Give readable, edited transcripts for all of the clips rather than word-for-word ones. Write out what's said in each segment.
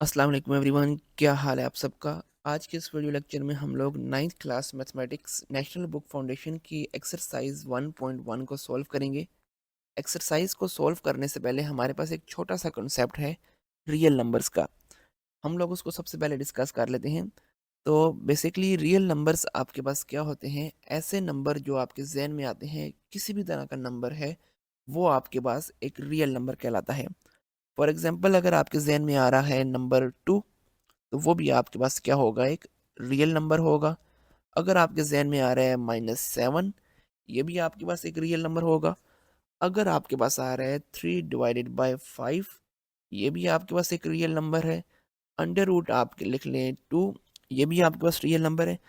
अस्सलाम वालेकुम एवरीवन, क्या हाल है आप सबका। आज के इस वीडियो लेक्चर में हम लोग ninth class mathematics national book foundation की एक्सरसाइज 1.1 को सॉल्व करेंगे। एक्सरसाइज को सॉल्व करने से पहले हमारे पास एक छोटा सा कॉन्सेप्ट है रियल नंबर्स का। हम लोग उसको सबसे पहले डिस्कस कर लेते हैं। तो बेसिकली रियल नंबर्स आपके पास क्या होते हैं? ऐसे नंबर जो आपके जहन में आते हैं, किसी भी तरह का नंबर है, वो आपके पास एक रियल नंबर कहलाता है। फॉर एग्जाम्पल, अगर आपके जहन में आ रहा है नंबर 2, तो वो भी आपके पास क्या होगा? एक रियल नंबर होगा। अगर आपके ज़हन में आ रहा है -7, ये भी आपके पास एक रियल नंबर होगा। अगर आपके पास आ रहा है 3/5, ये भी आपके पास एक रियल नंबर है। अंडर रूट आप लिख लें 2, ये भी आपके पास रियल नंबर है।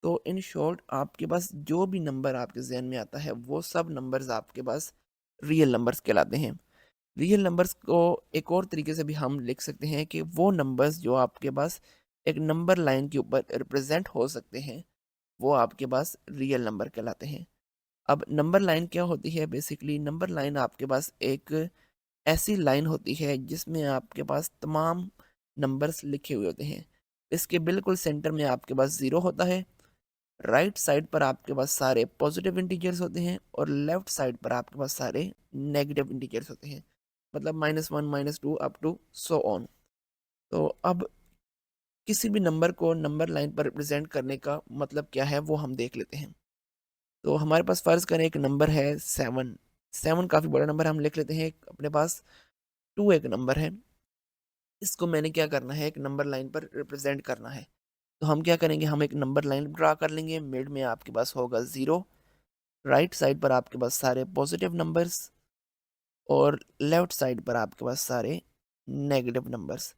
तो इन शॉर्ट आपके पास जो भी नंबर आपके ज़हन में आता है, वो सब नंबर्स आपके पास रियल नंबर्स कहलाते हैं। रियल नंबर्स को एक और तरीके से भी हम लिख सकते हैं कि वो नंबर्स जो आपके पास एक नंबर लाइन के ऊपर रिप्रेजेंट हो सकते हैं, वो आपके पास रियल नंबर कहलाते हैं। अब नंबर लाइन क्या होती है? बेसिकली नंबर लाइन आपके पास एक ऐसी लाइन होती है जिसमें आपके पास तमाम नंबर्स लिखे हुए होते हैं। इसके बिल्कुल सेंटर में आपके पास ज़ीरो होता है। राइट साइड पर आपके पास सारे पॉजिटिव इंटीजर्स होते हैं और लेफ्ट साइड पर आपके पास सारे नेगेटिव इंटीजर्स होते हैं। मतलब -1, -2 अप टू सो ऑन। तो अब किसी भी नंबर को नंबर लाइन पर रिप्रेजेंट करने का मतलब क्या है, वो हम देख लेते हैं। तो हमारे पास फ़र्ज़ करें एक नंबर है 7। 7 काफ़ी बड़ा नंबर है, हम लिख लेते हैं। अपने पास 2 एक नंबर है। इसको मैंने क्या करना है, एक नंबर लाइन पर रिप्रेजेंट करना है। तो हम क्या करेंगे, हम एक नंबर लाइन ड्रा कर लेंगे। मिड में आपके पास होगा 0, राइट साइड पर आपके पास सारे पॉजिटिव नंबर्स और लेफ्ट साइड पर आपके पास सारे नेगेटिव नंबर्स।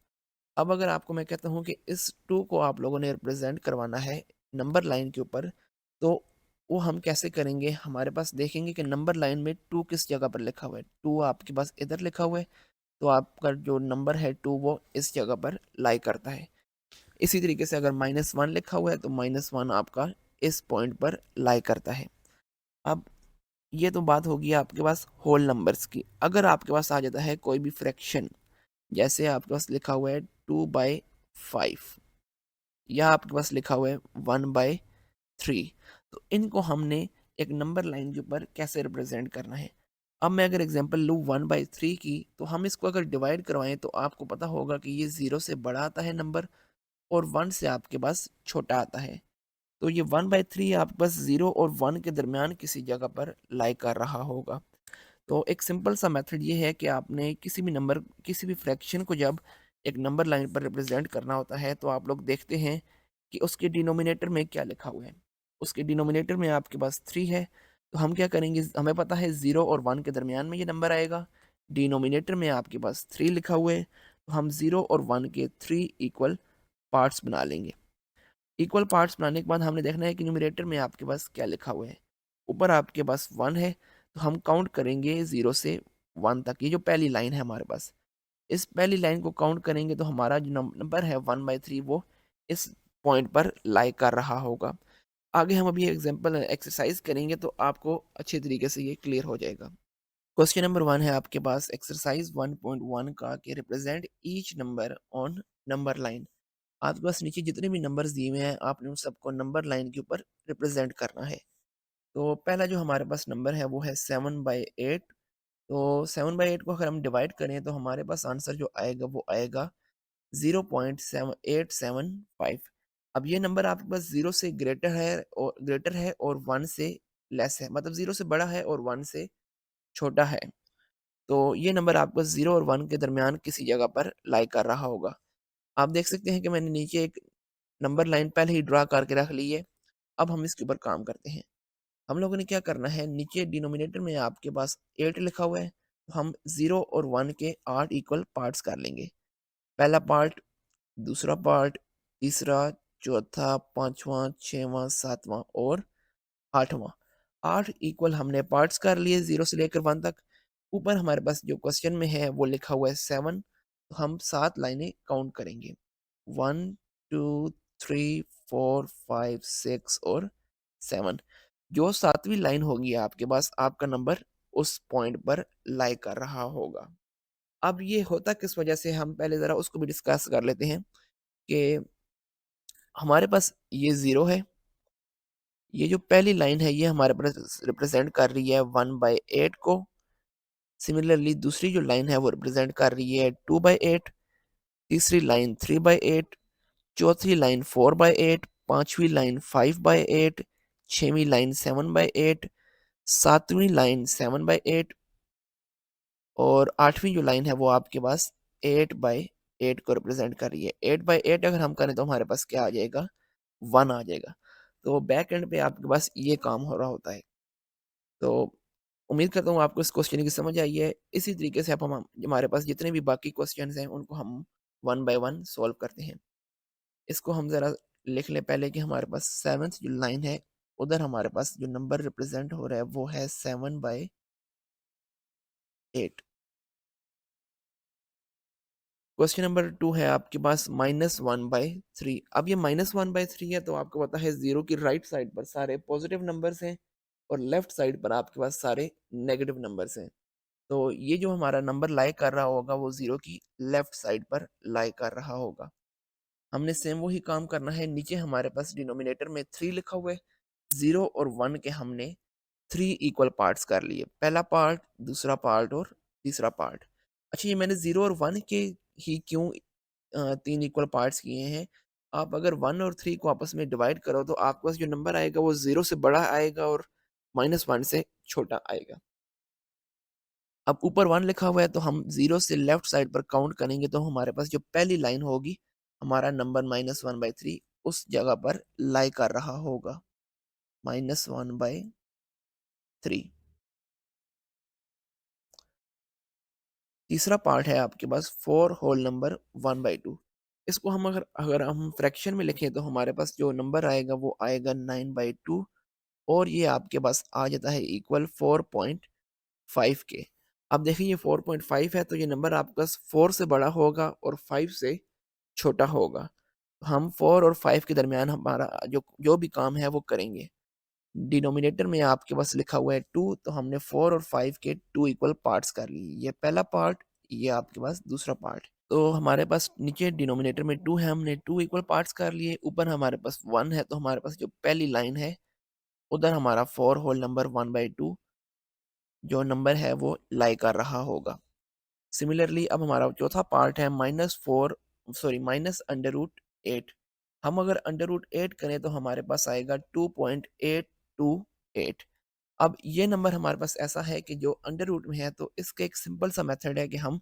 अब अगर आपको मैं कहता हूँ कि इस 2 को आप लोगों ने रिप्रेजेंट करवाना है नंबर लाइन के ऊपर, तो वो हम कैसे करेंगे? हमारे पास देखेंगे कि नंबर लाइन में 2 किस जगह पर लिखा हुआ है। 2 आपके पास इधर लिखा हुआ है, तो आपका जो नंबर है 2 वो इस जगह पर लाई करता है। इसी तरीके से अगर -1 लिखा हुआ है, तो -1 आपका इस पॉइंट पर लाई करता है। अब ये तो बात होगी आपके पास होल नंबर्स की। अगर आपके पास आ जाता है कोई भी फ्रैक्शन, जैसे आपके पास लिखा हुआ है 2/5 या आपके पास लिखा हुआ है 1/3, तो इनको हमने एक नंबर लाइन के ऊपर कैसे रिप्रेजेंट करना है? अब मैं अगर एग्जांपल लूँ 1/3 की, तो हम इसको अगर डिवाइड करवाएं तो आपको पता होगा कि ये 0 से बड़ा आता है नंबर और 1 से आपके पास छोटा आता है। तो ये 1/3 आपके पास 0 और 1 के दरमियान किसी जगह पर लाई कर रहा होगा। तो एक सिंपल सा मेथड ये है कि आपने किसी भी फ्रैक्शन को जब एक नंबर लाइन पर रिप्रेजेंट करना होता है, तो आप लोग देखते हैं कि उसके डिनोमिनेटर में क्या लिखा हुआ है। उसके डिनोमिनेटर में आपके पास 3 है, तो हम क्या करेंगे, हमें पता है 0 और 1 के दरमियान में ये नंबर आएगा। डिनोमिनेटर में आपके पास 3 लिखा हुआ है, तो हम 0 और 1 के 3 इक्वल पार्ट्स बना लेंगे। इक्वल पार्ट्स बनाने के बाद हमने देखना है कि न्यूमरेटर में आपके पास क्या लिखा हुआ है। ऊपर आपके पास 1 है, तो हम काउंट करेंगे 0 से 1 तक। ये जो पहली लाइन है हमारे पास, इस पहली लाइन को काउंट करेंगे तो हमारा जो नंबर है 1/3 वो इस पॉइंट पर लाई कर रहा होगा। आगे हम अभी एग्जांपल एक्सरसाइज करेंगे तो आपको अच्छे तरीके से ये क्लियर हो जाएगा। क्वेश्चन नंबर 1 है आपके पास एक्सरसाइज 1.1 का कि represent each number on number line. आपके पास नीचे जितने भी नंबर्स दिए हुए हैं, आपने उन सबको नंबर लाइन के ऊपर रिप्रेजेंट करना है। तो पहला जो हमारे पास नंबर है वो है 7/8। तो 7/8 को अगर हम डिवाइड करें तो हमारे पास आंसर जो आएगा वो आएगा 0.7875। अब ये नंबर आपके पास 0 से ग्रेटर है और 1 से लेस है, मतलब 0 से बड़ा है और 1 से छोटा है। तो ये नंबर आपको 0 और 1 के दरमियान किसी जगह पर लाई कर रहा होगा। आप देख सकते हैं कि मैंने नीचे एक नंबर लाइन पहले ही ड्रा करके रख ली है। अब हम इसके ऊपर काम करते हैं। हम लोगों ने क्या करना है, नीचे डिनोमिनेटर में आपके पास 8 लिखा हुआ है, तो हम 0 और 1 के 8 इक्वल पार्ट्स कर लेंगे। पहला पार्ट, दूसरा पार्ट, तीसरा, चौथा, 5वां, 6वां, 7वां और 8वां। 8 इक्वल हमने पार्ट्स कर लिए 0 से लेकर 1 तक। ऊपर हमारे पास जो क्वेश्चन में है वो लिखा हुआ है 7, तो हम 7 लाइनें काउंट करेंगे। 1, 2, 3, 4, 5, 6 और 7। जो 7वीं लाइन होगी आपके पास, आपका नंबर उस पॉइंट पर लाई कर रहा होगा। अब ये होता किस वजह से, हम पहले ज़रा उसको भी डिस्कस कर लेते हैं कि हमारे पास ये 0 है, ये जो पहली लाइन है ये हमारे पास रिप्रेज़ेंट कर रही है 1/8 को। सिमिलरली दूसरी जो लाइन है वो रिप्रेज़ेंट कर रही है 2/8, तीसरी लाइन 3/8, चौथी लाइन 4/8, पाँचवीं लाइन 5/8, छठवीं लाइन 7/8, सातवीं लाइन 7/8 और आठवीं जो लाइन है वो आपके पास 8/8 को रिप्रेज़ेंट कर रही है। 8/8 अगर हम करें तो हमारे पास क्या आ जाएगा? 1 आ जाएगा। तो बैक एंड पे आपके पास ये काम हो रहा होता है। तो उम्मीद करता हूँ आपको इस क्वेश्चन की समझ आई है। इसी तरीके से अब हम हमारे पास जितने भी बाकी क्वेश्चंस हैं उनको हम वन बाय वन सॉल्व करते हैं। इसको हम ज़रा लिख लें पहले कि हमारे पास 7th जो लाइन है, उधर हमारे पास जो नंबर रिप्रेज़ेंट हो रहा है वो है 7/8। क्वेश्चन नंबर 2 है आपके पास -1/3। अब ये -1/3 है तो आपको पता है 0 की राइट साइड पर सारे पॉजिटिव नंबर्स हैं और लेफ्ट साइड पर आपके पास सारे नेगेटिव नंबर्स हैं। तो ये जो हमारा नंबर लाई कर रहा होगा वो 0 की लेफ्ट साइड पर लाई कर रहा होगा। हमने सेम वही काम करना है, नीचे हमारे पास डिनोमिनेटर में 3 लिखा हुआ है, 0 और 1 के हमने 3 इक्वल पार्ट्स कर लिए। पहला पार्ट, दूसरा पार्ट और तीसरा पार्ट। अच्छा, ये मैंने 0 और 1 के ही क्यों 3 इक्वल पार्ट्स किए हैं? आप अगर 1 और 3 को आपस में डिवाइड करो तो आपके पास जो नंबर आएगा वो 0 से बड़ा आएगा और -1 से छोटा आएगा। अब ऊपर 1 लिखा हुआ है तो हम 0 से लेफ्ट साइड पर काउंट करेंगे तो हमारे पास जो पहली लाइन होगी, हमारा नंबर -1/3 उस जगह पर लाई कर रहा होगा। -1/3। तीसरा पार्ट है आपके पास 4 होल नंबर 1/2। इसको हम अगर अगर हम फ्रैक्शन में लिखें तो हमारे पास जो नंबर आएगा वो आएगा 9/2 और ये आपके पास आ जाता है इक्वल 4.5 के। अब देखिए ये 4.5 है तो ये नंबर आपके पास 4 से बड़ा होगा और 5 से छोटा होगा। हम 4 और 5 के दरमियान हमारा जो जो भी काम है वो करेंगे। डिनोमिनेटर में आपके पास लिखा हुआ है 2 तो हमने 4 और 5 के 2 इक्वल पार्ट्स कर लिए। ये पहला पार्ट, ये आपके पास दूसरा पार्ट। तो हमारे पास नीचे डिनोमिनेटर में 2 है, हमने 2 इक्वल पार्ट्स कर लिए। ऊपर हमारे पास 1 है तो हमारे पास जो पहली लाइन है, उधर हमारा 4 होल नंबर 1/2 जो नंबर है वो लाई कर रहा होगा। सिमिलरली अब हमारा चौथा पार्ट है -8। हम अगर √8 करें तो हमारे पास आएगा 2.828। अब ये नंबर हमारे पास ऐसा है कि जो अंडर रूट में है तो इसका एक सिंपल सा मेथड है कि हम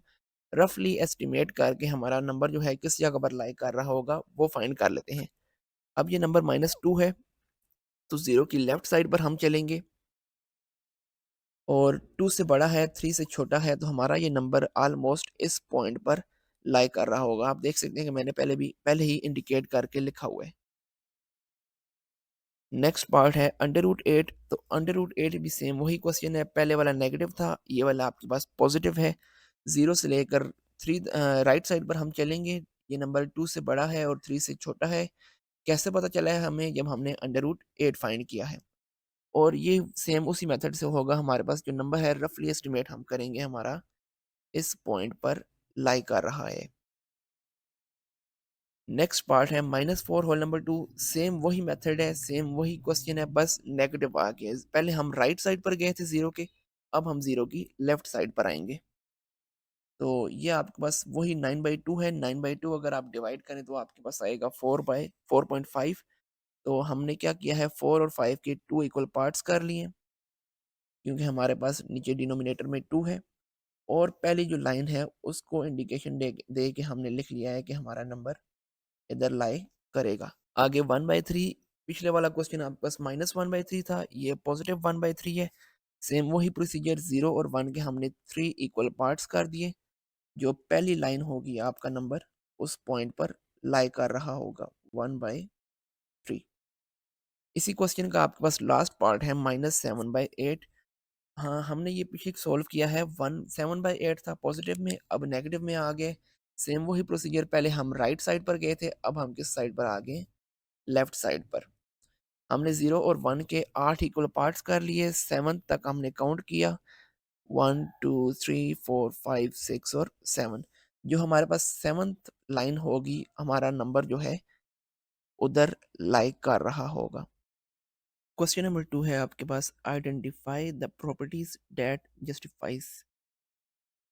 रफली एस्टिमेट करके हमारा नंबर जो है किस जगह पर लाई कर रहा होगा वो फाइंड कर लेते हैं। अब ये नंबर -2 है तो 0 की लेफ्ट साइड पर हम चलेंगे और 2 से बड़ा है, 3 से छोटा है तो हमारा ये नंबर ऑलमोस्ट इस पॉइंट पर लाई कर रहा होगा। आप देख सकते हैं कि मैंने पहले ही इंडिकेट करके लिखा हुआ है। नेक्स्ट पार्ट है √8। तो √8 भी सेम वही क्वेश्चन है, पहले वाला नेगेटिव था, ये वाला आपके पास पॉजिटिव है। 0 से लेकर 3 राइट साइड पर हम चलेंगे, ये नंबर 2 से बड़ा है और 3 से छोटा है। कैसे पता चला है हमें? जब हमने √8 फाइंड किया है। और ये सेम उसी मेथड से होगा, हमारे पास जो नंबर है रफली एस्टिमेट हम करेंगे हमारा इस पॉइंट पर लाई कर रहा है। नेक्स्ट पार्ट है -4 होल नंबर 2। सेम वही मेथड है, सेम वही क्वेश्चन है, बस नेगेटिव आ गया। पहले हम राइट साइड पर गए थे 0 के, अब हम 0 की लेफ्ट साइड पर आएँगे। तो ये आपके पास वही 9/2 है, 9/2 अगर आप डिवाइड करें तो आपके पास आएगा 4/4.5। तो हमने क्या किया है, 4 और 5 के 2 इक्वल पार्ट्स कर लिए, क्योंकि हमारे पास नीचे डिनोमिनेटर में 2 है और पहली जो लाइन है उसको इंडिकेशन दे के हमने लिख लिया है कि हमारा नंबर इधर लाई करेगा। आगे 1/3, पिछले वाला क्वेश्चन आपके पास -1/3 था, ये पॉजिटिव 1/3 है। सेम वही प्रोसीजर, 0 और 1 के हमने 3 इक्वल पार्ट्स कर दिए। जो पहली लाइन होगी आपका नंबर उस पॉइंट पर लाई कर रहा होगा 1/3। इसी क्वेश्चन का आपके पास लास्ट पार्ट है -7/8। हाँ, हमने ये पीछे सॉल्व किया है, 7/8 था पॉजिटिव में, अब नेगेटिव में आ गए। सेम वही प्रोसीजर, पहले हम राइट साइड पर गए थे, अब हम किस साइड पर आ गए? लेफ्ट साइड पर। हमने 0 और 1 के 8 इक्वल पार्ट्स कर लिए, 7 तक हमने काउंट किया। 1 2 3 4 5 6 और 7। जो हमारे पास सेवन्थ लाइन होगी, हमारा नंबर जो है उधर लाइक कर रहा होगा। क्वेश्चन नंबर 2 है आपके पास, identify the properties that justifies.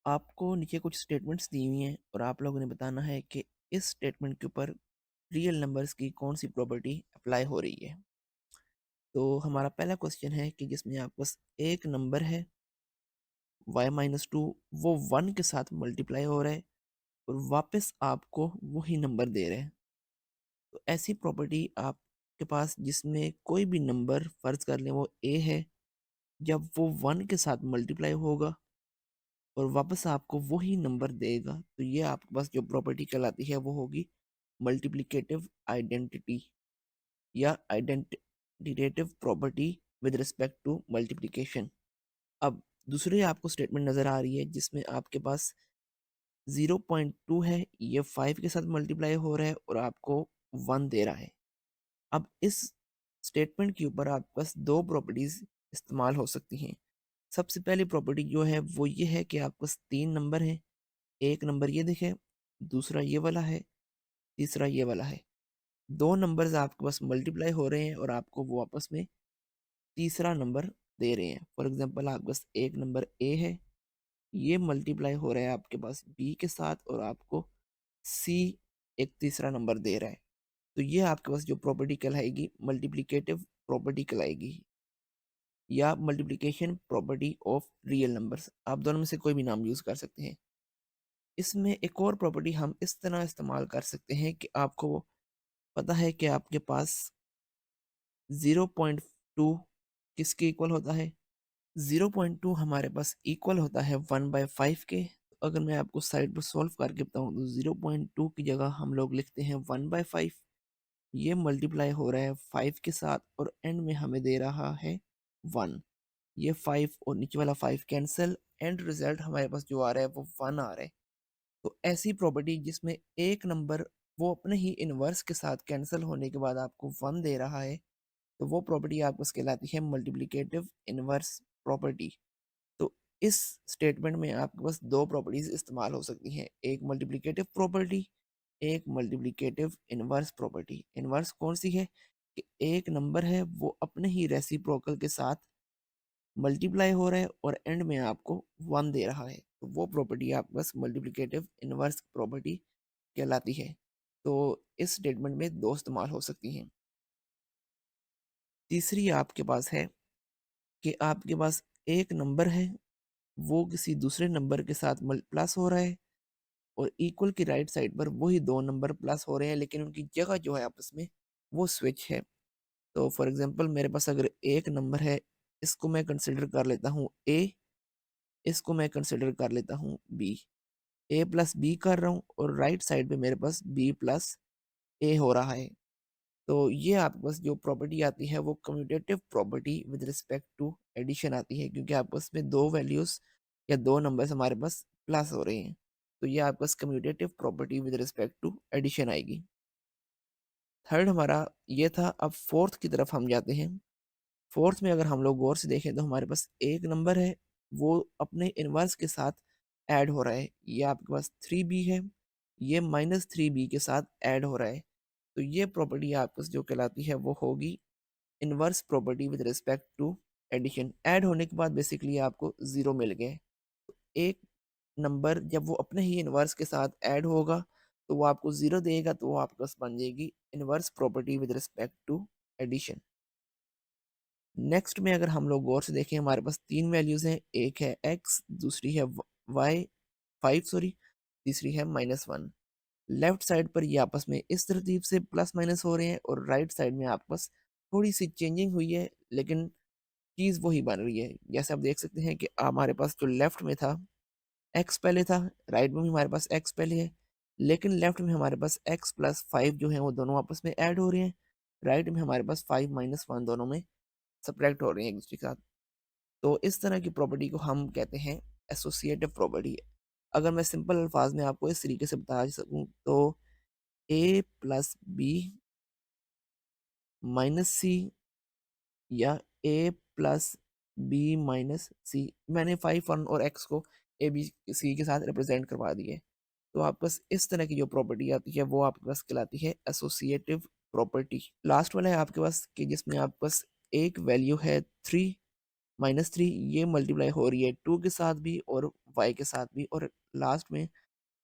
आपको नीचे कुछ स्टेटमेंट्स दी हुई हैं और आप लोगों ने बताना है कि इस स्टेटमेंट के ऊपर रियल नंबर्स की कौन सी प्रॉपर्टी अप्लाई हो रही है। तो हमारा पहला क्वेश्चन है कि जिसमें आपके पास एक नंबर है y-2, वो 1 के साथ मल्टीप्लाई हो रहा है और वापस आपको वही नंबर दे रहे हैं। तो ऐसी प्रॉपर्टी आपके पास जिसमें कोई भी नंबर फर्ज कर लें वो a है, जब वो 1 के साथ मल्टीप्लाई होगा और वापस आपको वही नंबर देगा, तो ये आपके पास जो प्रॉपर्टी कहलाती है वो होगी मल्टीप्लिकेटिव आइडेंटिटी या identitative property with respect to multiplication. अब दूसरी आपको स्टेटमेंट नजर आ रही है जिसमें आपके पास 0.2 है, ये 5 के साथ मल्टीप्लाई हो रहा है और आपको 1 दे रहा है। अब इस स्टेटमेंट के ऊपर आपके पास दो प्रॉपर्टीज इस्तेमाल हो सकती हैं। सबसे पहली प्रॉपर्टी जो है वो ये है कि आपके पास तीन नंबर हैं। एक नंबर ये दिखे, दूसरा ये वाला है, तीसरा ये वाला है। दो नंबर्स आपके पास मल्टीप्लाई हो रहे हैं और आपको वो आपस में तीसरा नंबर दे रहे हैं। फॉर एग्जांपल आपके पास एक नंबर ए है, ये मल्टीप्लाई हो रहा है आपके पास बी के साथ और आपको सी एक तीसरा नंबर दे रहा है। तो ये आपके पास जो प्रॉपर्टी कहलाएगी मल्टीप्लिकेटिव प्रॉपर्टी कहलाएगी या multiplication property of real numbers. आप दोनों में से कोई भी नाम यूज कर सकते हैं। इसमें एक और प्रॉपर्टी हम इस तरह इस्तेमाल कर सकते हैं कि आपको पता है कि आपके पास 0.2 किसके इक्वल होता है। 0.2 हमारे पास इक्वल होता है 1/5 के। तो अगर मैं आपको साइड पर सॉल्व करके बताऊं तो 0.2 की जगह हम लोग लिखते हैं 1/5। ये मल्टीप्लाई हो रहा है 5 के साथ और एंड में हमें दे रहा है 1। ये 5 और नीचे वाला 5 कैंसिल, एंड रिजल्ट हमारे पास जो आ रहा है वो 1 आ रहा है। तो ऐसी प्रॉपर्टी जिसमें एक नंबर वो अपने ही इनवर्स के साथ कैंसिल होने के बाद आपको 1 दे रहा है, तो वो प्रॉपर्टी आपको कहलाती है मल्टीप्लिकेटिव इनवर्स प्रॉपर्टी। तो इस स्टेटमेंट में आपके पास दो प्रॉपर्टीज इस्तेमाल हो सकती हैं, एक मल्टीप्लिकेटिव प्रॉपर्टी, एक मल्टीप्लिकेटिव इनवर्स प्रॉपर्टी। इनवर्स कौन सी है कि एक नंबर है वो अपने ही रेसिप्रोकल के साथ मल्टीप्लाई हो रहा है और एंड में आपको 1 दे रहा है, तो वो प्रॉपर्टी आपके पास मल्टीप्लिकेटिव इनवर्स प्रॉपर्टी कहलाती है। तो इस स्टेटमेंट में दो इस्तेमाल हो सकती हैं। तीसरी आपके पास है कि आपके पास एक नंबर है, वो किसी दूसरे नंबर के साथ प्लस हो रहा है और इक्वल की राइट साइड पर वही दो नंबर प्लस हो रहे हैं, लेकिन उनकी जगह जो है आपस में वो स्विच है। तो फॉर एग्जांपल मेरे पास अगर एक नंबर है, इसको मैं कंसिडर कर लेता हूँ ए, इसको मैं कंसिडर कर लेता हूँ बी। ए प्लस बी कर रहा हूँ और राइट साइड पे मेरे पास बी प्लस ए हो रहा है। तो ये आपके पास जो प्रॉपर्टी आती है वो commutative property with respect to addition आती है, क्योंकि आपस में दो वैल्यूज या दो नंबर्स हमारे पास प्लस हो रहे हैं। तो ये आपके पास commutative property with respect to addition आएगी। थर्ड हमारा ये था। अब फोर्थ की तरफ हम जाते हैं। फोर्थ में अगर हम लोग गौर से देखें तो हमारे पास एक नंबर है, वो अपने इनवर्स के साथ ऐड हो रहा है। ये आपके पास 3b है, ये -3b के साथ ऐड हो रहा है। तो ये प्रॉपर्टी आपको जो कहलाती है वो होगी inverse property with respect to addition. Add होने के बाद बेसिकली आपको जीरो मिल गए। तो एक नंबर जब वो अपने ही इनवर्स के साथ ऐड होगा तो वो आपको जीरो देगा, तो वो आपके पास बन जाएगी inverse property with respect to addition. Next में अगर हम लोग गौर से देखें, हमारे पास तीन वैल्यूज हैं, एक है x, दूसरी है y 5 सॉरी, तीसरी है -1। लेफ्ट साइड पर ये आपस में इस तरतीब से प्लस माइनस हो रहे हैं और राइट साइड में आपके पास थोड़ी सी चेंजिंग हुई है, लेकिन चीज वही बन रही है। जैसे आप देख सकते हैं कि हमारे पास जो लेफ्ट में था x पहले था, राइट में भी हमारे पास x पहले है, लेकिन लेफ्ट में हमारे पास x+5 जो है वो दोनों आपस में ऐड हो रहे हैं, राइट में हमारे पास 5-1 दोनों में सब्ट्रैक्ट हो रहे हैं एक दूसरे के साथ। तो इस तरह की प्रॉपर्टी को हम कहते हैं एसोसिएटिव प्रॉपर्टी। अगर मैं सिंपल अल्फाज में आपको इस तरीके से बता सकूं तो a+b-c या a+b बी माइनस सी। मैंने 5 1 और एक्स को ए बी सी के साथ रिप्रेजेंट करवा दिए। तो आपके पास इस तरह की जो प्रॉपर्टी आती है वो आपके पास कहलाती है एसोसिएटिव प्रॉपर्टी। लास्ट वाला है आपके पास कि जिसमें आपके पास एक वैल्यू है 3 - 3, ये मल्टीप्लाई हो रही है 2 के साथ भी और y के साथ भी, और लास्ट में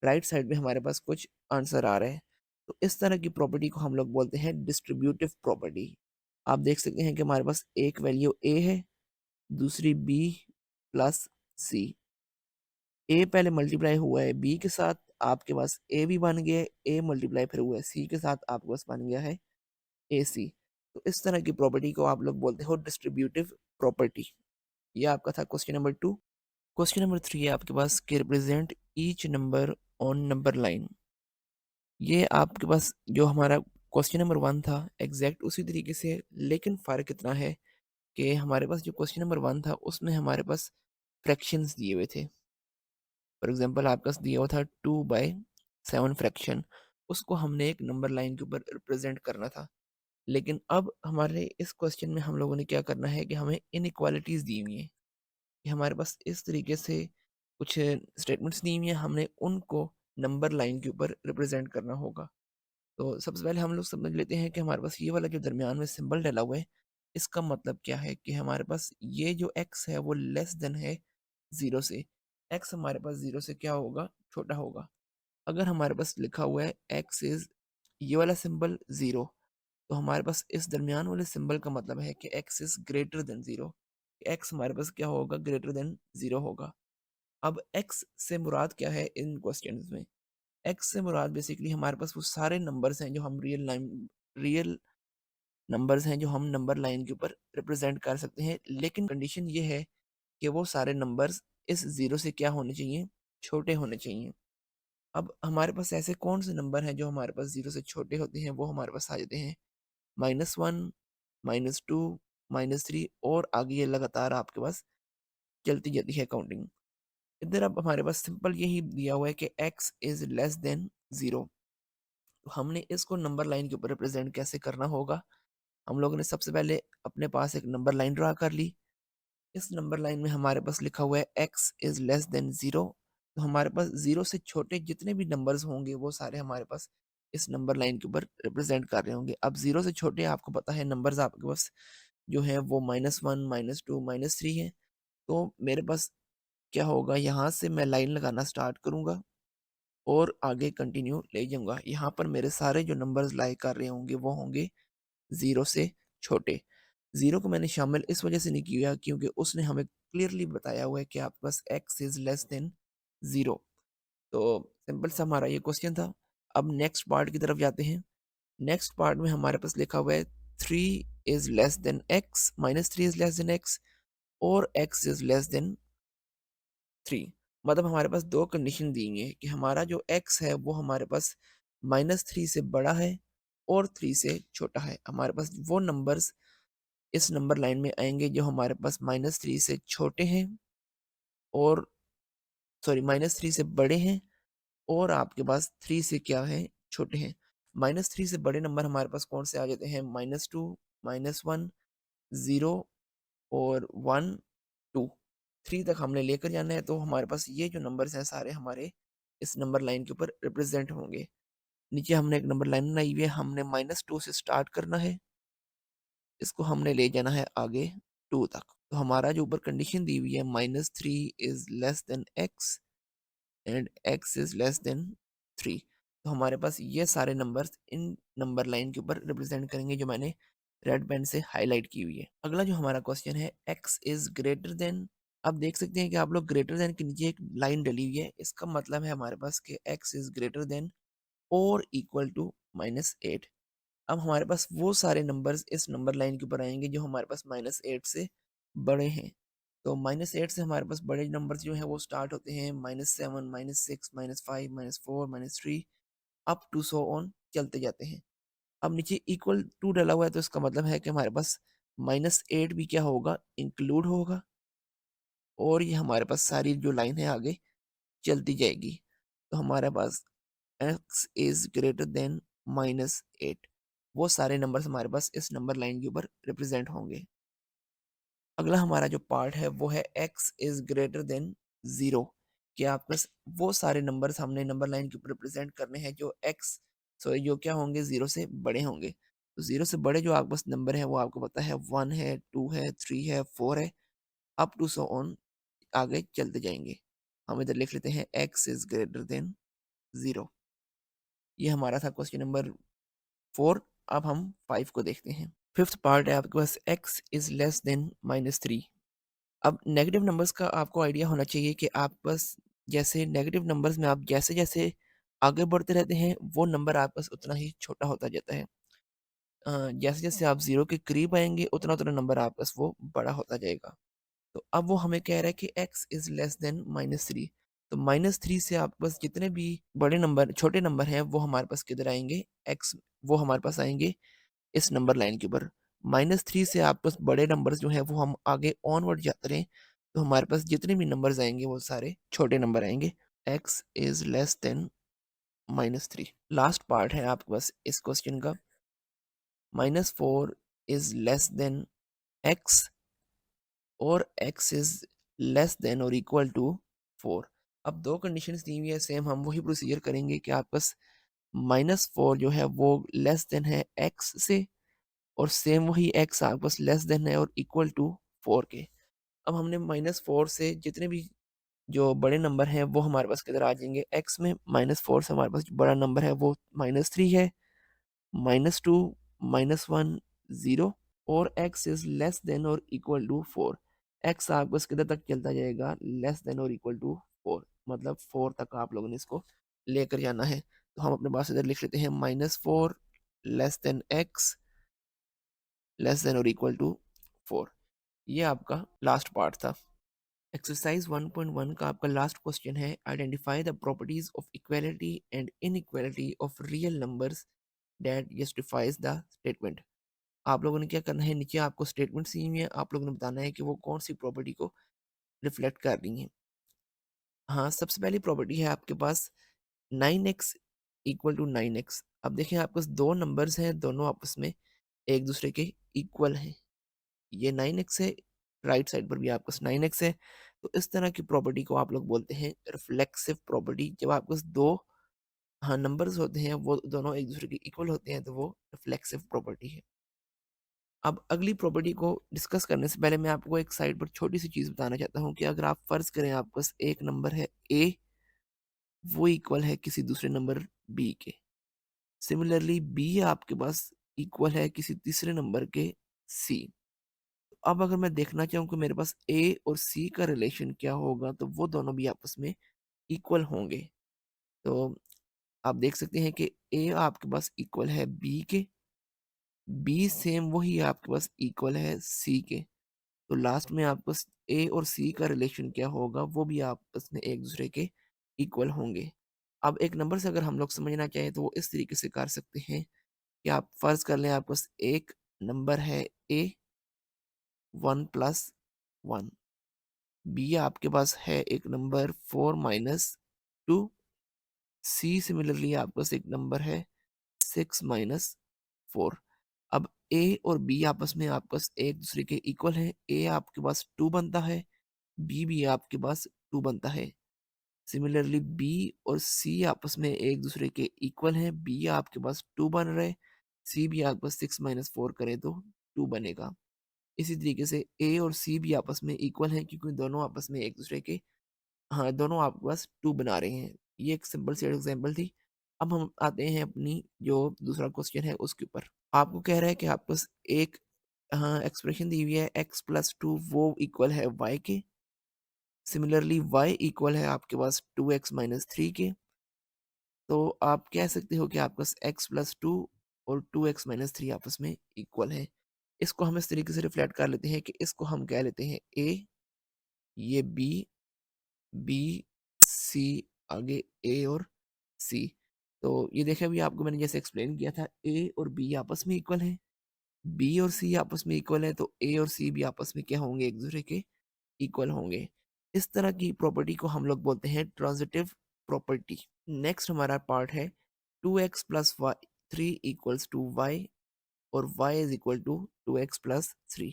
राइट साइड में हमारे पास कुछ आंसर आ रहा है। तो इस तरह की प्रॉपर्टी को हम लोग बोलते हैं डिस्ट्रीब्यूटिव प्रॉपर्टी। आप देख सकते हैं कि हमारे पास एक वैल्यू a है, दूसरी b प्लस सी। ए पहले मल्टीप्लाई हुआ है बी के साथ, आपके पास ए भी बन गया है, ए मल्टीप्लाई फिर हुआ है सी के साथ, आपके पास बन गया है ए सी। तो इस तरह की प्रॉपर्टी को आप लोग बोलते हो डिस्ट्रीब्यूटिव प्रॉपर्टी। ये आपका था क्वेश्चन नंबर 2। क्वेश्चन नंबर 3 है आपके पास कि represent each number on number line. ये आपके पास जो हमारा क्वेश्चन नंबर 1 था एग्जैक्ट उसी तरीके से, लेकिन फ़र्क इतना है कि हमारे पास जो क्वेश्चन नंबर 1 था उसमें हमारे पास फ्रैक्शंस दिए हुए थे। फॉर एग्जांपल आपके पास दिया हुआ था 2/7 फ्रैक्शन, उसको हमने एक नंबर लाइन के ऊपर रिप्रेजेंट करना था। लेकिन अब हमारे इस क्वेश्चन में हम लोगों ने क्या करना है कि हमें इनइक्वालिटीज दी हुई हैं कि हमारे पास इस तरीके से कुछ स्टेटमेंट्स दी हुई हैं, हमने उनको नंबर लाइन के ऊपर रिप्रेजेंट करना होगा। तो सबसे पहले हम लोग समझ लेते हैं कि हमारे पास ये वाला जो दरमियान में सिंबल डला हुआ है, इसका मतलब क्या है कि हमारे पास ये जो x है वो लेस देन है 0 से। x हमारे पास 0 से क्या होगा, छोटा होगा। अगर हमारे पास लिखा हुआ है x इज ये वाला सिंबल 0, तो हमारे पास इस दरमियान वाले सिंबल का मतलब है कि x is greater than 0। x हमारे पास क्या होगा, ग्रेटर देन 0 होगा। अब x से मुराद क्या है इन क्वेश्चंस में? एक्स से मुराद बेसिकली हमारे पास वो सारे नंबर्स हैं जो हम रियल नंबर्स हैं जो हम नंबर लाइन के ऊपर रिप्रेजेंट कर सकते हैं, लेकिन कंडीशन ये है कि वो सारे नंबर्स इस 0 से क्या होने चाहिए, छोटे होने चाहिए। अब हमारे पास ऐसे कौन से नंबर हैं जो हमारे पास 0 से छोटे होते हैं, वो हमारे पास आ जाते हैं -1, -2, -3, और आगे ये लगातार आपके पास चलती जाती है काउंटिंग। इधर अब हमारे पास सिंपल यही दिया हुआ है कि x इज लेस देन 0। तो हमने इसको नंबर लाइन के ऊपर रिप्रेजेंट कैसे करना होगा? हम लोगों ने सबसे पहले अपने पास एक नंबर लाइन ड्रा कर ली। इस नंबर लाइन में हमारे पास लिखा हुआ है x इज लेस देन 0। तो हमारे पास 0 से छोटे जितने भी नंबर्स होंगे वो सारे हमारे पास इस नंबर लाइन के ऊपर रिप्रेजेंट कर रहे होंगे। अब 0 से छोटे आपको पता है नंबर्स आपके पास जो है वो -1, -2, -3 है। तो मेरे पास क्या होगा, यहाँ से मैं लाइन लगाना स्टार्ट करूंगा और आगे कंटिन्यू ले जाऊंगा। यहाँ पर मेरे सारे जो नंबर्स लाई कर रहे होंगे वो होंगे 0 से छोटे। 0 को मैंने शामिल इस वजह से नहीं किया क्योंकि उसने हमें क्लियरली बताया हुआ है कि आपके पास x इज लेस देन 0। तो सिंपल सा हमारा ये क्वेश्चन था। अब नेक्स्ट पार्ट की तरफ जाते हैं। नेक्स्ट पार्ट में हमारे पास लिखा हुआ है 3 is less than x, -3 is less than x, और x इज लेस देन 3। मतलब हमारे पास दो कंडीशन दी गई है कि हमारा जो x है वो हमारे पास -3 से बड़ा है और 3 से छोटा है। हमारे पास वो नंबर्स इस नंबर लाइन में आएंगे जो हमारे पास -3 से छोटे हैं, और सॉरी -3 से बड़े हैं, और आपके पास 3 से क्या है, छोटे हैं। -3 से बड़े नंबर हमारे पास कौन से आ जाते हैं, -2, -1, 0 और 1, 2। 3 तक हमने लेकर जाना है, तो हमारे पास ये जो नंबर्स हैं सारे हमारे इस नंबर लाइन के ऊपर रिप्रेजेंट होंगे। नीचे हमने एक नंबर लाइन बनाई हुई है, हमने -2 से स्टार्ट करना है, इसको हमने ले जाना है आगे 2 तक। तो हमारा जो ऊपर कंडीशन दी हुई है -3 is less than x and x is less than 3। तो हमारे पास ये सारे नंबर्स इन नंबर लाइन के ऊपर रिप्रेजेंट करेंगे जो मैंने रेड पेन से हाईलाइट की हुई है। अगला जो हमारा क्वेश्चन है x इज ग्रेटर देन। अब देख सकते हैं कि आप लोग ग्रेटर देन के नीचे एक लाइन डली हुई है, इसका मतलब है हमारे पास कि x इज ग्रेटर देन और इक्वल टू -8। अब हमारे पास वो सारे नंबर्स इस नंबर लाइन के ऊपर आएंगे जो हमारे पास -8 से बड़े हैं। तो -8 से हमारे पास बड़े नंबर्स जो हैं वो स्टार्ट होते हैं -7, -6, -5, -4, -3, अप टू सो ऑन चलते जाते हैं। अब नीचे इक्वल टू डला हुआ है, तो इसका मतलब है कि हमारे पास -8 भी क्या होगा, इंक्लूड होगा, और ये हमारे पास सारी जो लाइन है आगे चलती जाएगी। तो हमारे पास x इज ग्रेटर देन -8, वो सारे नंबर्स हमारे पास इस नंबर लाइन के ऊपर रिप्रेजेंट होंगे। अगला हमारा जो पार्ट है वो है x इज ग्रेटर देन 0, कि आपके पास वो सारे नंबर्स हमने नंबर लाइन के ऊपर रिप्रेजेंट करने हैं जो x सॉरी जो क्या होंगे 0 से बड़े होंगे। तो 0 से बड़े जो आपके पास नंबर है वो आपको पता है 1 है, 2 है, 3 है, 4 है, अप टू सो ऑन आगे चलते जाएंगे। हम इधर लिख लेते हैं x इज ग्रेटर देन 0। ये हमारा था क्वेश्चन नंबर 4। अब हम 5 को देखते हैं। फिफ्थ पार्ट है आपके पास x इज लेस देन -3। अब नेगेटिव नंबर्स का आपको आइडिया होना चाहिए कि आप बस जैसे नेगेटिव नंबर्स में आप जैसे-जैसे आगे बढ़ते रहते हैं, वो नंबर आपके पास उतना ही छोटा होता जाता है। जैसे-जैसे आप 0 के करीब आएँगे, उतना-उतना नंबर आपके पास वो बड़ा होता जाएगा। तो अब वो हमें कह रहा है कि x इज़ लेस देन -3। तो -3 से आपके पास जितने भी बड़े नंबर छोटे नंबर हैं, वो हमारे पास किधर आएँगे? वो हमारे पास आएँगे इस नंबर लाइन के ऊपर। -3 से आपके पास बड़े नंबर्स जो हैं वो हम आगे ऑनवर्ड जाते रहें, तो हमारे पास जितने भी नंबर्स आएँगे वो सारे छोटे नंबर आएँगे। x is less than -3। Last part है आपके पास इस क्वेश्चन का। -4 इज़ लेस देन x और x इज़ लेस देन और इक्वल टू 4। अब 2 कंडीशंस दी हुई है, सेम हम वही प्रोसीजर करेंगे कि आपके पास -4 जो है वो लेस देन है x से, और सेम वही x आपके पास लेस देन है और इक्वल टू 4 के। अब हमने -4 से जितने भी जो बड़े नंबर हैं वो हमारे पास किधर आ जाएँगे, x में -4 से हमारे पास जो बड़ा नंबर है वो -3 है, -2, -1, 0 और x इज़ लेस देन और इक्वल टू 4। x आपको बस किधर तक चलता जाएगा, लेस देन और इक्वल टू 4, मतलब 4 तक आप लोगों ने इसको लेकर जाना है। तो हम अपने पास इधर लिख लेते हैं -4 less than x less than और इक्वल टू 4। ये आपका लास्ट पार्ट था। एक्सरसाइज 1.1 का आपका लास्ट क्वेश्चन है, identify the properties of equality and inequality of real numbers that justifies the statement. आप लोगों ने क्या करना है, नीचे आपको स्टेटमेंट दी हुई है, आप लोगों ने बताना है कि वो कौन सी प्रॉपर्टी को रिफ्लेक्ट कर रही है। हाँ, सबसे पहली प्रॉपर्टी है आपके पास 9x इक्वल टू 9x। अब देखें आपके पास दो नंबर्स हैं, दोनों आपस में एक दूसरे के इक्वल हैं। ये 9x है, राइट साइड पर भी आपके पास 9x है। तो इस तरह की प्रॉपर्टी को आप लोग बोलते हैं रिफ्लेक्सिव प्रॉपर्टी। जब आपके पास दो हाँ नंबर्स होते हैं वो दोनों एक दूसरे के इक्वल होते हैं तो वो रिफ्लेक्सिव प्रॉपर्टी है। अब अगली प्रॉपर्टी को डिस्कस करने से पहले मैं आपको एक साइड पर छोटी सी चीज बताना चाहता हूँ कि अगर आप फर्ज करें आपके पास एक नंबर है a, वो इक्वल है किसी दूसरे नंबर b के। सिमिलरली b आपके पास इक्वल है किसी तीसरे नंबर के c। अब अगर मैं देखना चाहूँ कि मेरे पास ए और सी का रिलेशन क्या होगा, तो वो दोनों भी आपस में इक्वल होंगे। तो आप देख सकते हैं कि ए आपके पास इक्वल है बी के, बी सेम वही आपके पास इक्वल है सी के। तो लास्ट में आपको ए और सी का रिलेशन क्या होगा, वो भी आपस में एक दूसरे के इक्वल होंगे। अब एक नंबर से अगर हम लोग समझना चाहें तो वो इस तरीके से कर सकते हैं कि आप फर्ज कर लें आपके पास एक नंबर है ए 1+1, बी आपके पास है एक नंबर 4-2, सी सिमिलरली आपके पास एक नंबर है 6-4। अब ए और बी आपस में आपके पास एक दूसरे के इक्वल हैं। ए आपके पास 2 बनता है, बी भी आपके पास 2 बनता है। सिमिलरली बी और सी आपस में एक दूसरे के इक्वल हैं। बी आपके पास 2 बन रहा है, सी भी आपके पास 6-4 करें तो 2 बनेगा। इसी तरीके से ए और सी भी आपस में इक्वल हैं क्योंकि दोनों आपस में एक दूसरे के हाँ, दोनों आपके पास 2 बना रहे हैं। ये एक सिंपल सी एग्ज़ाम्पल थी। अब हम आते हैं अपनी जो दूसरा क्वेश्चन है उसके ऊपर। आपको कह रहा है कि आपके पास एक एक्सप्रेशन दी हुई है x+2 वो इक्वल है y के। सिमिलरली y इक्वल है आपके पास 2x-3 के। तो आप कह सकते हो कि आपके पास x+2 और 2x-3 आपस में इक्वल हैं। इसको हम इस तरीके से रिफ्लेक्ट कर लेते हैं कि इसको हम कह लेते हैं a, ये b, बी, सी, आगे ए और सी। तो ये देखिए अभी आपको मैंने जैसे एक्सप्लेन किया था ए और बी आपस में इक्वल हैं, बी और सी आपस में इक्वल है तो ए और सी भी आपस में क्या होंगे, एक दूसरे के इक्वल होंगे। इस तरह की प्रॉपर्टी को हम लोग बोलते हैं ट्रांजिटिव प्रॉपर्टी। नेक्स्ट हमारा पार्ट है 2x plus y 3 equals to y और y is equal to 2x plus 3।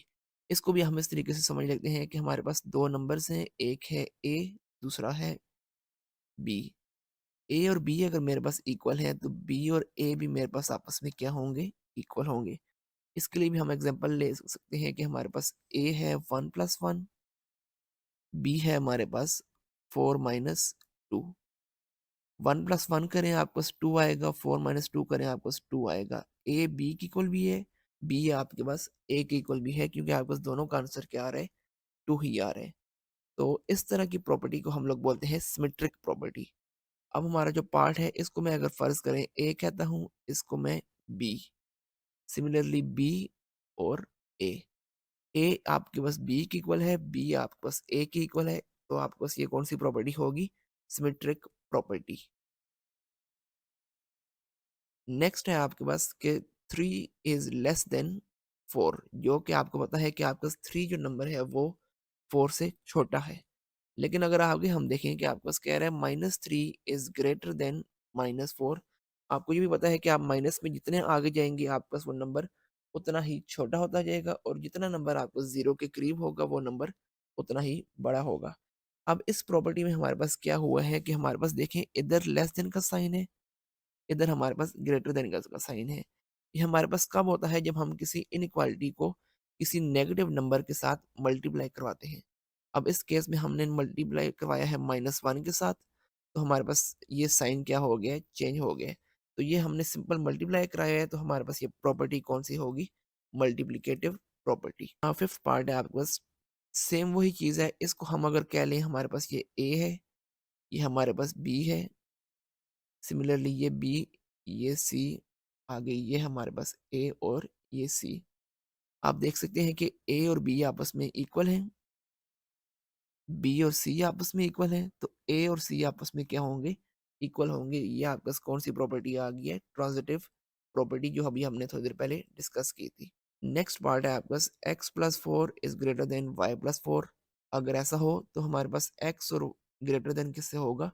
इसको भी हम इस तरीके से समझ लेते हैं कि हमारे पास 2 नंबर्स हैं, एक है ए, दूसरा है बी। ए और बी अगर मेरे पास इक्वल हैं, तो बी और ए भी मेरे पास आपस में क्या होंगे? इक्वल होंगे। इसके लिए भी हम एग्ज़ाम्पल ले सकते हैं कि हमारे पास ए है 1 + 1, बी है हमारे पास 4 - 2। 1 + 1 करें आपके पास 2 आएगा, 4 - 2 करें आपके पास 2 आएगा। ए बी के इक्वल भी है, बी आपके पास ए के इक्वल भी है, क्योंकि आपके पास दोनों का आंसर क्या आ रहा है? 2 ही आ रहा है। तो इस तरह की प्रॉपर्टी को हम लोग बोलते हैं सिमेट्रिक प्रॉपर्टी। अब हमारा जो पार्ट है, इसको मैं अगर फ़र्ज़ करें ए कहता हूँ, इसको मैं बी, सिमिलरली बी और ए। ए आपके पास बी के इक्वल है, बी आपके पास ए के इक्वल है, तो आपके पास ये कौन-सी प्रॉपर्टी होगी? Symmetric property. नेक्स्ट है आपके पास कि 3 इज़ लेस देन 4, जो कि आपको पता है कि आपके पास 3 जो नंबर है वो 4 से छोटा है। लेकिन अगर आगे हम देखें कि आपके पास कह रहा है -3 इज़ ग्रेटर देन -4, आपको ये भी पता है कि आप माइनस में जितने आगे जाएँगे आपके पास वो नंबर उतना ही छोटा होता जाएगा, और जितना नंबर आपको 0 के करीब होगा वो नंबर उतना ही बड़ा होगा। अब इस प्रॉपर्टी में हमारे पास क्या हुआ है कि हमारे पास देखें, इधर लेस देन का साइन है, इधर हमारे पास ग्रेटर देन का साइन है। ये हमारे पास कब होता है? जब हम किसी इनइक्वालिटी को किसी नेगेटिव नंबर के साथ मल्टीप्लाई करवाते हैं। अब इस केस में हमने मल्टीप्लाई करवाया है -1 के साथ, तो हमारे पास ये साइन क्या हो गया है? चेंज हो गया है। तो ये हमने सिंपल मल्टीप्लाई कराया है, तो हमारे पास ये प्रॉपर्टी कौन-सी होगी? Multiplicative property. फिफ्थ पार्ट है आपके पास, सेम वही चीज़ है, इसको हम अगर कह लें हमारे पास ये ए है, ये हमारे पास बी है, सिमिलरली ये बी, ये सी, आगे ये हमारे पास ए और ये सी। आप देख सकते हैं कि ए और बी आपस में इक्वल हैं, बी और सी आपस में इक्वल हैं, तो ए और सी आपस में क्या होंगे? इक्वल होंगे। ये आपके पास कौन-सी प्रॉपर्टी आ गई है? ट्रांज़िटिव प्रॉपर्टी, जो अभी हमने थोड़ी देर पहले डिस्कस की थी। नेक्स्ट पार्ट है आपके पास x + 4 is greater than y + 4। अगर ऐसा हो तो हमारे पास x और ग्रेटर देन किससे होगा?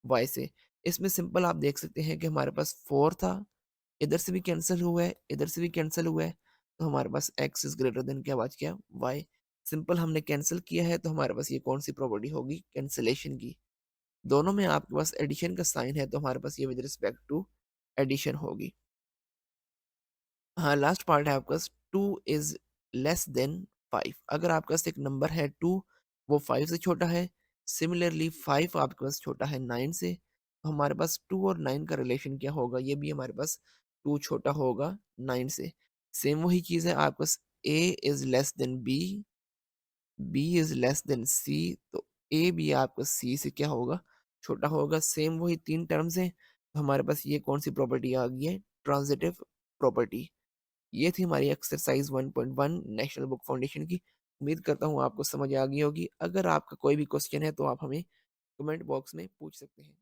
y से। इसमें सिंपल आप देख सकते हैं कि हमारे पास 4 था, इधर से भी कैंसल हुआ है, इधर से भी कैंसल हुआ है, तो हमारे पास x इज़ ग्रेटर देन क्या बच गया? y। सिंपल हमने कैंसल किया है, तो हमारे पास ये कौन-सी प्रॉपर्टी होगी? कैंसलेशन की। दोनों में आपके पास एडिशन का साइन है, तो हमारे पास ये विद रिस्पेक्ट टू एडिशन होगी। हाँ, लास्ट पार्ट है आपका 2 इज़ लेस देन 5। अगर आपके पास एक नंबर है 2, वो 5 से छोटा है, सिमिलरली 5 आपके पास छोटा है 9 से, तो हमारे पास 2 और 9 का रिलेशन क्या होगा? ये भी हमारे पास 2 छोटा होगा 9 से। सेम वही चीज़ है आपके पास, A is less than B, B is less than C, तो A भी आपका C से क्या होगा? छोटा होगा। सेम वही 3 टर्म्स हैं, तो हमारे पास ये कौन-सी प्रॉपर्टी आ गई है? ट्रांज़िटिव प्रॉपर्टी। ये थी हमारी एक्सरसाइज 1.1 नेशनल बुक फाउंडेशन की। उम्मीद करता हूँ आपको समझ आ गई होगी। अगर आपका कोई भी क्वेश्चन है तो आप हमें कमेंट बॉक्स में पूछ सकते हैं।